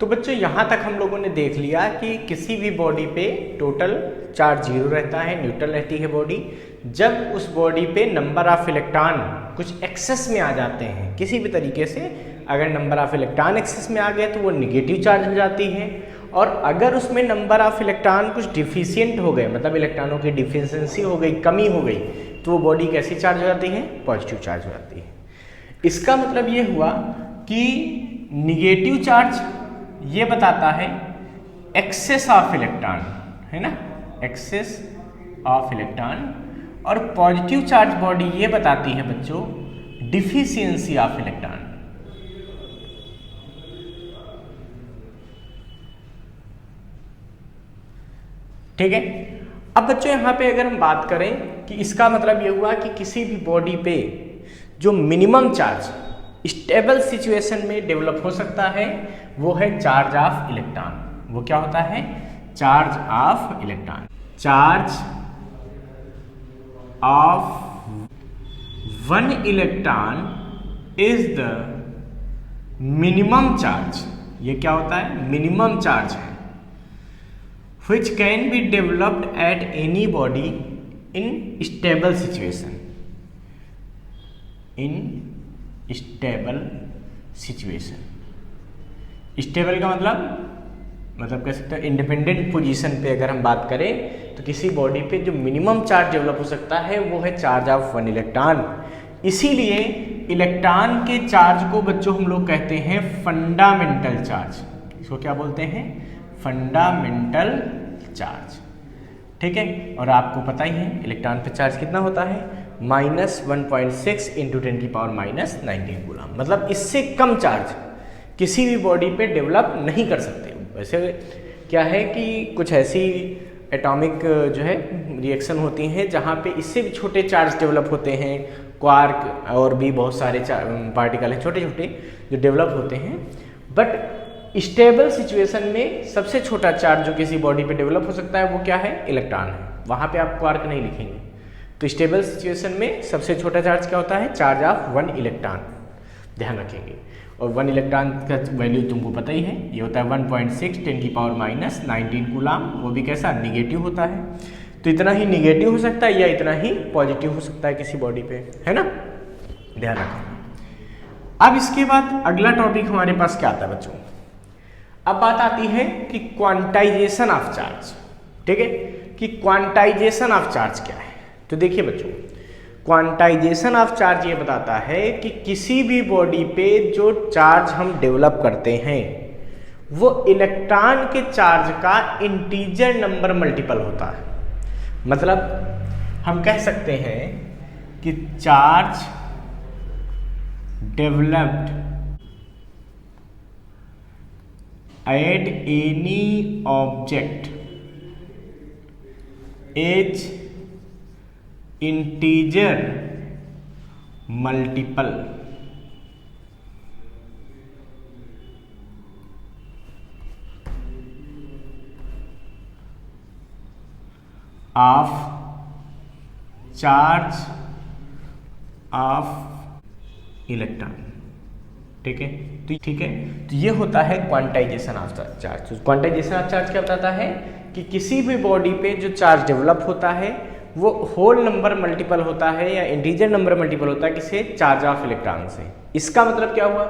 तो बच्चों यहाँ तक हम लोगों ने देख लिया कि किसी भी बॉडी पे टोटल चार्ज 0 रहता है, न्यूट्रल रहती है बॉडी। जब उस बॉडी पे नंबर ऑफ इलेक्ट्रॉन कुछ एक्सेस में आ जाते हैं किसी भी तरीके से, अगर नंबर ऑफ इलेक्ट्रॉन एक्सेस में आ गए तो वो निगेटिव चार्ज हो जाती है, और अगर उसमें नंबर ऑफ इलेक्ट्रॉन कुछ डिफिशियंट हो गए, मतलब इलेक्ट्रॉनों की डिफिशियंसी हो गई, कमी हो गई, तो वो बॉडी कैसी चार्ज हो जाती है? पॉजिटिव चार्ज हो जाती है। इसका मतलब ये हुआ कि निगेटिव चार्ज ये बताता है एक्सेस ऑफ इलेक्ट्रॉन, है ना, एक्सेस ऑफ इलेक्ट्रॉन, और पॉजिटिव चार्ज बॉडी ये बताती है बच्चों डिफिशियंसी ऑफ इलेक्ट्रॉन। ठीक है। अब बच्चों यहाँ पे अगर हम बात करें कि इसका मतलब ये हुआ कि किसी भी बॉडी पे जो मिनिमम चार्ज स्टेबल सिचुएशन में डेवलप हो सकता है वो है चार्ज ऑफ इलेक्ट्रॉन। वो क्या होता है? Charge of electron. Charge of one electron is the minimum charge. ये क्या होता है? मिनिमम चार्ज है which can be developed at any body in stable situation, in stable situation। Stable का मतलब कह सकते हैं इंडिपेंडेंट पोजीशन पे अगर हम बात करें तो किसी बॉडी पे जो मिनिमम चार्ज डेवलप हो सकता है वो है चार्ज ऑफ वन इलेक्ट्रॉन। इसीलिए इलेक्ट्रॉन के चार्ज को बच्चों हम लोग कहते हैं फंडामेंटल चार्ज। इसको क्या बोलते हैं? Fundamental charge. ठीक है। और आपको पता ही है इलेक्ट्रॉन पे चार्ज कितना होता है? -1.6 × 10⁻⁻19 कूलम। मतलब इससे कम चार्ज किसी भी बॉडी पे डेवलप नहीं कर सकते। वैसे क्या है कि कुछ ऐसी एटॉमिक जो है रिएक्शन होती हैं जहाँ पे इससे भी छोटे चार्ज डेवलप होते हैं, क्वार्क और भी बहुत सारे पार्टिकल हैं छोटे छोटे जो डेवलप होते हैं। बट स्टेबल सिचुएशन में सबसे छोटा चार्ज जो किसी बॉडी पे डेवलप हो सकता है वो क्या है? इलेक्ट्रॉन है। वहाँ पे आप क्वार्क नहीं लिखेंगे। तो स्टेबल सिचुएशन में सबसे छोटा चार्ज क्या होता है? Charge of one electron. ध्यान रखेंगे। और वन इलेक्ट्रॉन का वैल्यू तुमको पता ही है, ये होता है 1.6 × 10⁻⁻19 कूलम। वो भी कैसा? निगेटिव होता है। तो इतना ही निगेटिव हो सकता है या इतना ही पॉजिटिव हो सकता है किसी बॉडी पे, है ना? ध्यान रखें। अब इसके बाद अगला टॉपिक हमारे पास क्या आता है बच्चों? अब बात आती है कि क्वांटाइजेशन ऑफ चार्ज। ठीक है, कि क्वांटाइजेशन ऑफ चार्ज क्या है? तो देखिए बच्चों, क्वांटाइजेशन ऑफ चार्ज ये बताता है कि किसी भी बॉडी पे जो चार्ज हम डेवलप करते हैं वो इलेक्ट्रॉन के चार्ज का इंटीजर नंबर मल्टीपल होता है। मतलब हम कह सकते हैं कि charge developed at any object is integer multiple of charge of electron। ठीक है, तो ठीक है, तो ये होता है क्वांटाइजेशन ऑफ चार्ज। तो क्वांटाइजेशन ऑफ चार्ज क्या बताता है कि किसी भी बॉडी पे जो चार्ज डेवलप होता है वो होल नंबर मल्टीपल होता है या इंटीजर नंबर मल्टीपल होता है किसे? चार्ज ऑफ इलेक्ट्रॉन से। इसका मतलब क्या हुआ?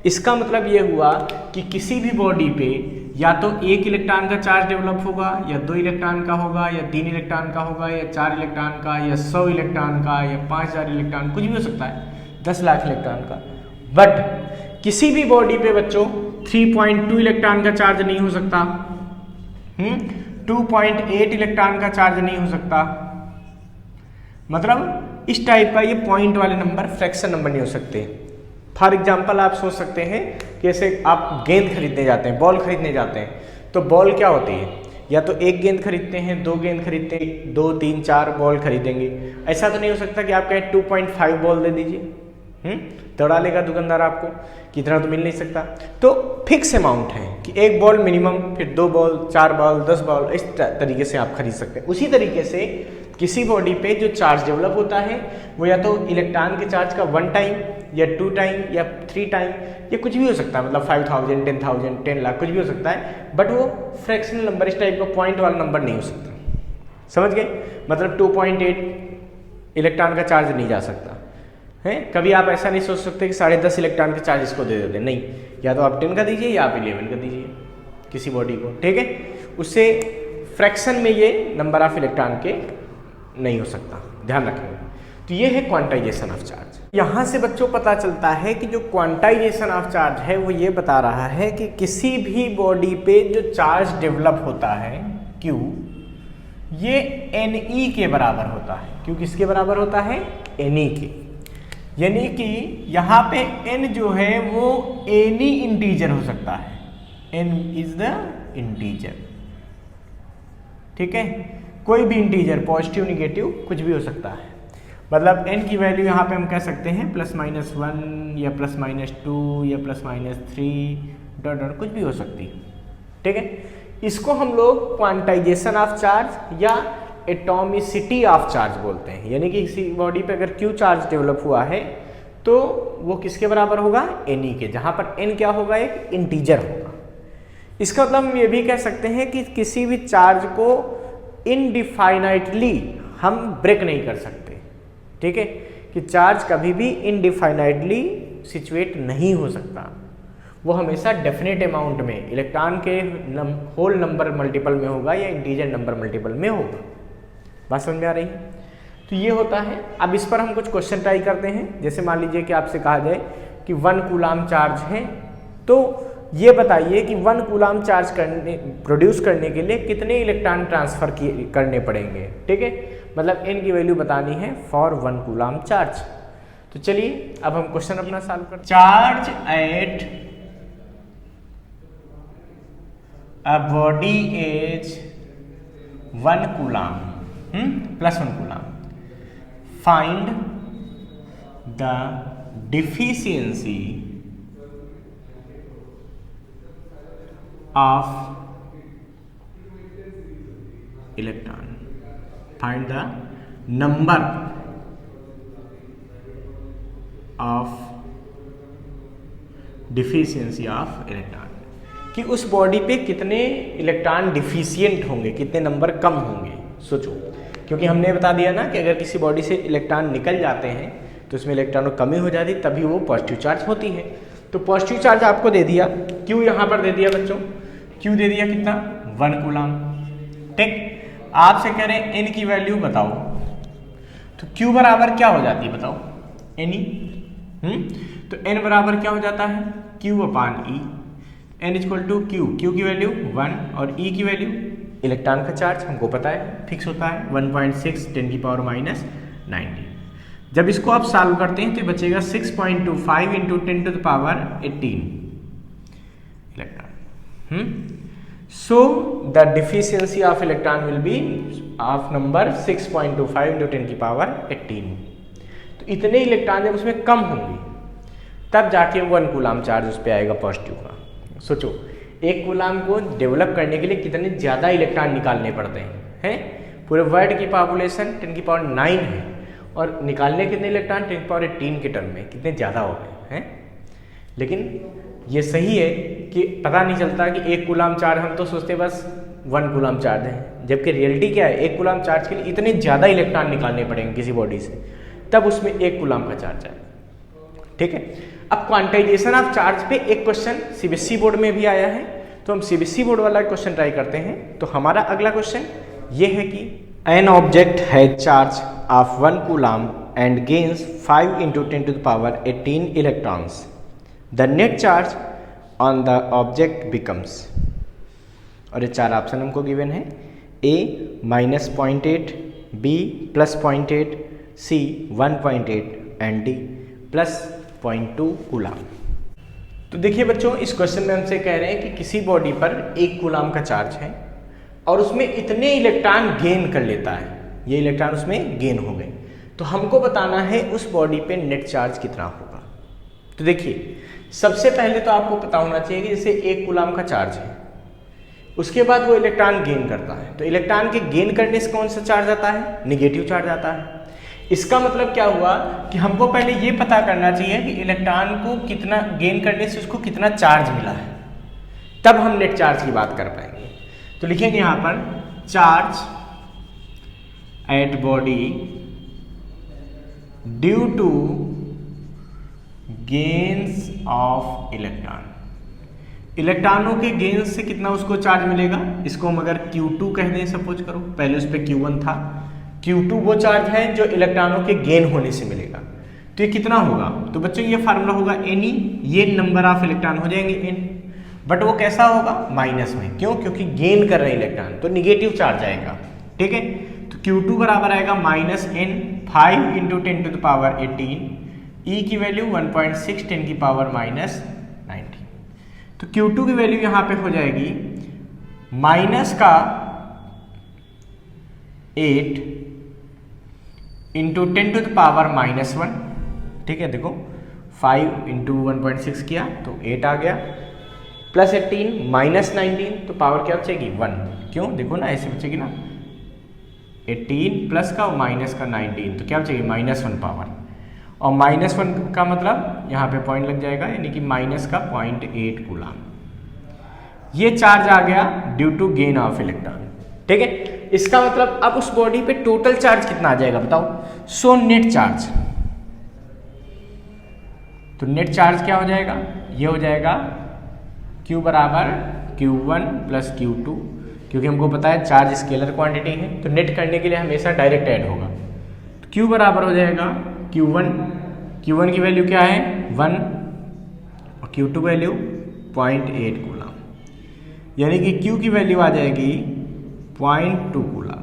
इसका मतलब ये हुआ कि किसी भी बॉडी पे या तो एक इलेक्ट्रॉन का चार्ज डेवलप होगा, या 2 इलेक्ट्रॉन का होगा, या 3 इलेक्ट्रॉन का होगा, या 4 इलेक्ट्रॉन का, या 100 इलेक्ट्रॉन का, या 5000 इलेक्ट्रॉन, कुछ भी हो सकता है, 10 लाख इलेक्ट्रॉन का। बट किसी भी बॉडी पे बच्चों 3.2 इलेक्ट्रॉन का चार्ज नहीं हो सकता, 2.8 इलेक्ट्रॉन का चार्ज नहीं हो सकता। मतलब इस टाइप का ये पॉइंट वाले नंबर, फ्रैक्शन नंबर नहीं हो सकते। फॉर एग्जाम्पल आप सोच सकते हैं कि जैसे आप गेंद खरीदने जाते हैं, बॉल खरीदने जाते हैं, तो बॉल क्या होती है? या तो एक गेंद खरीदते हैं, 2 गेंद खरीदते हैं, 2, 3, 4 बॉल खरीदेंगे। ऐसा तो नहीं हो सकता कि आप कहें 2.5 बॉल दे दीजिए, दौड़ा लेगा दुकानदार आपको, कितना तो मिल नहीं सकता। तो फिक्स अमाउंट है कि एक बॉल मिनिमम, फिर 2 बॉल, 4 बॉल, 10 बॉल, इस तरीके से आप खरीद सकते हैं। उसी तरीके से किसी बॉडी पे जो चार्ज डेवलप होता है वो या तो इलेक्ट्रॉन के चार्ज का 1 टाइम या 2 टाइम या 3 टाइम या कुछ भी हो सकता है, मतलब 5000, 10,000, 10 लाख, कुछ भी हो सकता है, बट वो फ्रैक्शनल नंबर, इस टाइप का पॉइंट वाला नंबर नहीं हो सकता। समझ गए? मतलब 2.8 इलेक्ट्रॉन का चार्ज नहीं जा सकता है। कभी आप ऐसा नहीं सोच सकते कि 10.5 इलेक्ट्रॉन के चार्ज इसको दे देते, नहीं, या तो आप 10 का दीजिए या आप 11 का दीजिए किसी बॉडी को, ठीक है। उससे फ्रैक्शन में ये नंबर ऑफ इलेक्ट्रॉन के नहीं हो सकता, ध्यान रखेंगे। तो ये है क्वांटाइजेशन ऑफ चार्ज। यहाँ से बच्चों पता चलता है कि जो क्वांटाइजेशन ऑफ चार्ज है वो ये बता रहा है कि किसी भी बॉडी पे जो चार्ज डेवलप होता है Q, ये Ne के बराबर होता है। Q किसके बराबर होता है? Ne के। यानी कि यहाँ पे N जो है वो एनी इंटीजर हो सकता है, N इज द इंटीजर, ठीक है। कोई भी इंटीजर, पॉजिटिव, निगेटिव, कुछ भी हो सकता है। मतलब n की वैल्यू यहाँ पे हम कह सकते हैं +-1 या +-2 या +-3 डॉट डॉट, कुछ भी हो सकती है, ठीक है। इसको हम लोग क्वांटाइजेशन ऑफ चार्ज या एटॉमिसिटी ऑफ चार्ज बोलते हैं। यानी कि किसी बॉडी पे अगर Q चार्ज डेवलप हुआ है तो वो किसके बराबर होगा? Ne के, जहाँ पर n क्या होगा? एक इंटीजर होगा। इसका मतलब हम ये भी कह सकते हैं कि किसी भी चार्ज को इनडिफाइनाइटली हम ब्रेक नहीं कर सकते, ठीक है, कि चार्ज कभी भी इनडिफाइनाइटली सिचुएट नहीं हो सकता। वो हमेशा डेफिनेट अमाउंट में इलेक्ट्रॉन के होल नंबर मल्टीपल में होगा या इंटीजर नंबर मल्टीपल में होगा। बात समझ में आ रही है? तो ये होता है। अब इस पर हम कुछ क्वेश्चन ट्राई करते हैं। जैसे मान लीजिए कि आपसे कहा जाए कि 1 कूलाम चार्ज है, तो ये बताइए कि 1 कूलाम चार्ज प्रोड्यूस करने के लिए कितने इलेक्ट्रॉन ट्रांसफर करने पड़ेंगे, ठीक है। मतलब n की वैल्यू बतानी है फॉर 1 कूलाम चार्ज। तो चलिए अब हम क्वेश्चन अपना सॉल्व करते हैं। Charge at a body as 1 coulomb +1 coulomb, find the deficiency of electron, find the number of deficiency of electron, कि उस बॉडी पे कितने इलेक्ट्रॉन डिफिशियंट होंगे, कितने नंबर कम होंगे। सोचो, क्योंकि हमने बता दिया ना कि अगर किसी बॉडी से इलेक्ट्रॉन निकल जाते हैं तो उसमें इलेक्ट्रॉनों की कमी हो जाती, तभी वो पॉजिटिव चार्ज होती है। तो पॉजिटिव चार्ज आपको दे दिया, Q यहाँ पर दे दिया बच्चों, Q दे दिया कितना? 1 कूलाम, ठीक। आपसे कह रहे हैं n की वैल्यू बताओ, तो Q बराबर क्या हो जाती है बताओ? Ne। तो n बराबर क्या हो जाता है? Q/E। n = Q, Q की वैल्यू 1 और E की वैल्यू, इलेक्ट्रॉन का चार्ज हमको पता है, फिक्स होता है 1.6 × 10⁻⁹ जब इसको आप सॉल्व करते हैं तो बचेगा 6.25 × 10⁻18 electron. So the deficiency of electron will be of number 6.25 × 10⁻18। तो इतने इलेक्ट्रॉन जब उसमें कम होंगे तब जाके 1 कूलाम चार्ज उस पर आएगा पॉजिटिव का। सोचो, 1 कूलाम को डेवलप करने के लिए कितने ज़्यादा इलेक्ट्रॉन निकालने पड़ते हैं? पूरे वर्ल्ड की पॉपुलेशन 10⁹ है और निकालने कितने इलेक्ट्रॉन? 10⁻18 के टर्म में कितने ज़्यादा हो गए हैं। लेकिन ये सही है कि पता नहीं चलता कि 1 कूलाम चार्ज, हम तो सोचते बस 1 कूलाम चार्ज है, जबकि रियलिटी क्या है? 1 कूलाम चार्ज के लिए इतने ज़्यादा इलेक्ट्रॉन निकालने पड़ेंगे किसी बॉडी से, तब उसमें 1 कूलाम का चार्ज आए, ठीक है। अब क्वांटाइजेशन ऑफ चार्ज पे एक क्वेश्चन CBSE बोर्ड में भी आया है, तो हम CBSE बोर्ड वाला क्वेश्चन ट्राई करते हैं। तो हमारा अगला क्वेश्चन ये है कि एन ऑब्जेक्ट है charge of 1 coulomb and gains 5 × 10⁻18 electrons. The net charge on the object becomes, और ये 4 ऑप्शन हमको गिवन है, A -0.8, B +0.8, C 1.8 and D +0.2 coulomb. तो देखिए बच्चों, इस क्वेश्चन में हमसे कह रहे हैं कि किसी बॉडी पर 1 कूलाम का चार्ज है और उसमें इतने इलेक्ट्रॉन गेन कर लेता है, ये इलेक्ट्रॉन उसमें गेन हो गए, तो हमको बताना है उस बॉडी पे नेट चार्ज कितना होगा, तो देखिए सबसे पहले तो आपको पता होना चाहिए कि जैसे 1 कूलम का चार्ज है, उसके बाद वो इलेक्ट्रॉन गेन करता है, तो इलेक्ट्रॉन के गेन करने से कौन सा चार्ज आता है, निगेटिव चार्ज आता है। इसका मतलब क्या हुआ कि हमको पहले ये पता करना चाहिए कि इलेक्ट्रॉन को कितना गेन करने से उसको कितना चार्ज मिला है, तब हम नेट चार्ज की बात कर पाएंगे। तो लिखेंगे यहाँ पर charge at body due to gains of electron. इलेक्ट्रॉनों के गेन्स से कितना उसको चार्ज मिलेगा, इसको हम अगर Q2 कह दें सपोज करो, पहले उस पर Q1 था, Q2 वो चार्ज है जो इलेक्ट्रॉनों के गेन होने से मिलेगा। तो ये कितना होगा, तो बच्चों ये फार्मूला होगा Ne, ये नंबर ऑफ इलेक्ट्रॉन हो जाएंगे N, बट वो कैसा होगा, माइनस में। क्यों, क्योंकि गेन कर रहे हैं इलेक्ट्रॉन, तो निगेटिव चार्ज आएगा। ठीक है, तो Q2 बराबर आएगा -N 5 × 10⁻18, E की वैल्यू 1.6 10 की पावर -19। तो Q2 की वैल्यू यहाँ पे हो जाएगी माइनस का 8 × 10⁻−1। ठीक है, देखो 5 × 1.6 किया तो 8 आ गया, +18 -19, तो पावर क्या बचेगी 1। क्यों, देखो ना ऐसे बचेगी ना, 18 प्लस का माइनस का 19, तो क्या बचेगी -1 पावर, और -1 का मतलब यहाँ पे पॉइंट लग जाएगा, यानी कि -0.8 कूलम। ये चार्ज आ गया due to gain of electron. ठीक है, इसका मतलब अब उस बॉडी पे टोटल चार्ज कितना आ जाएगा बताओ, सो नेट चार्ज। तो नेट चार्ज क्या हो जाएगा, ये हो जाएगा Q बराबर Q1 + Q2, क्योंकि हमको पता है चार्ज स्केलर क्वांटिटी है, तो नेट करने के लिए हमेशा डायरेक्ट ऐड होगा। तो Q बराबर हो जाएगा Q1 की वैल्यू क्या है 1 और Q2 वैल्यू 0.8 कूलम, यानी कि Q की वैल्यू आ जाएगी 0.2 coulomb.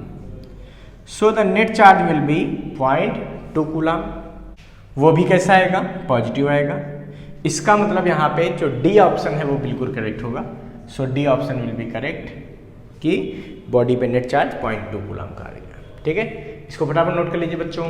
So the net charge will be 0.2 coulomb. वो भी कैसा आएगा, पॉजिटिव आएगा। इसका मतलब यहाँ पे जो डी ऑप्शन है वो बिल्कुल करेक्ट होगा। So D option will be correct कि बॉडी पे नेट चार्ज 0.2 कूलम का आ गया। ठीक है, इसको फटाफट नोट कर लीजिए बच्चों।